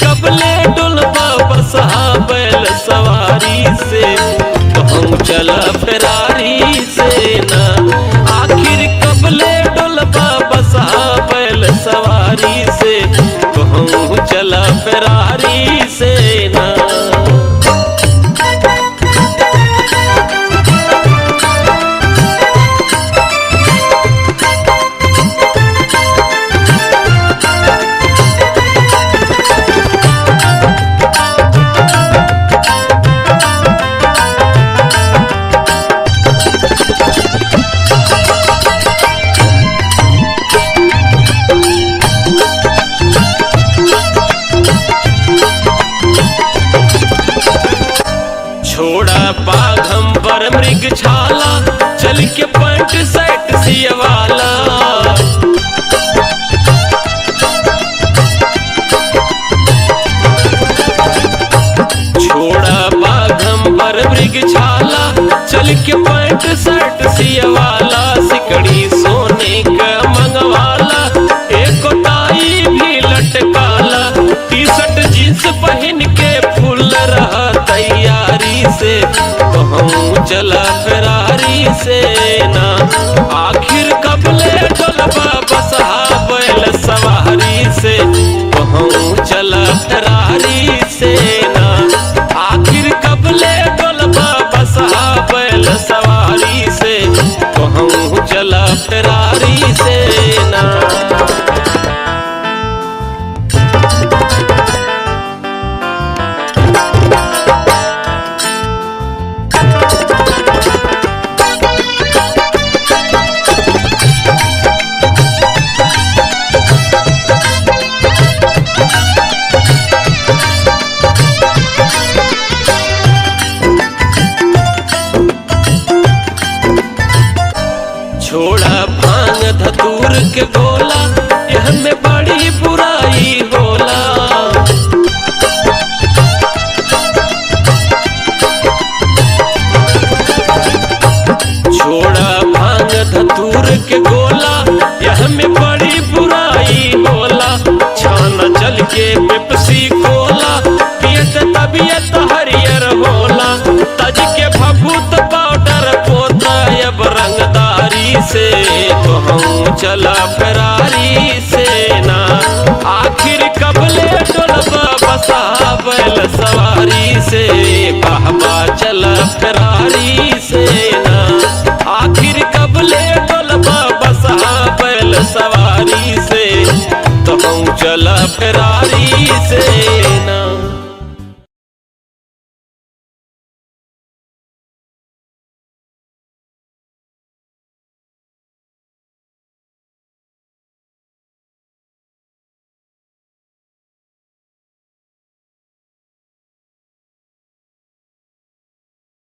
कबले डुलबा बसहा बैल सवारी से, तो हम चला फेरारी से ना। आखिर कबले डुलबा बसहा बैल सवारी से, तो हम चला फेरारी से ना। छोड़ा बाघंबर मृग छाला, चल के पैंट शर्ट सियवाला। छोड़ा बाघंबर मृग छाला, चल के पैंट शर्ट सियवाला। सिकड़ी सोने का मंगवाला, एक टाई भी लटकाला। टी शर्ट जींस पहन के फुल रहा तैयारी से, तो हम चला फेरारी से ना। आखिर कबले डुलबा बसहा बैल सवारी से, तो हम चला फेरारी से ना। आखिर कबले डुलबा बसहा बैल सवारी से, तो हम चला फेरारी से ना। छोड़ा भांग धतूर के गोला, यह में बड़ी बुराई होला। छोड़ा भांग धतूर के गोला, यह में बड़ी बुराई होला। छाना चल के पेप्सी कोला, पियत तबियत हरियर होला। तज के भभूत पाउडर पोता अब रंगदारी से, तो हम चला फेरारी से ना। आखिर कबले डुलबा बसहा बैल सवारी से, बाबा चला फेरारी से ना। आखिर कबले डुलबा बसहा बैल सवारी से, तो हम चला फेरारी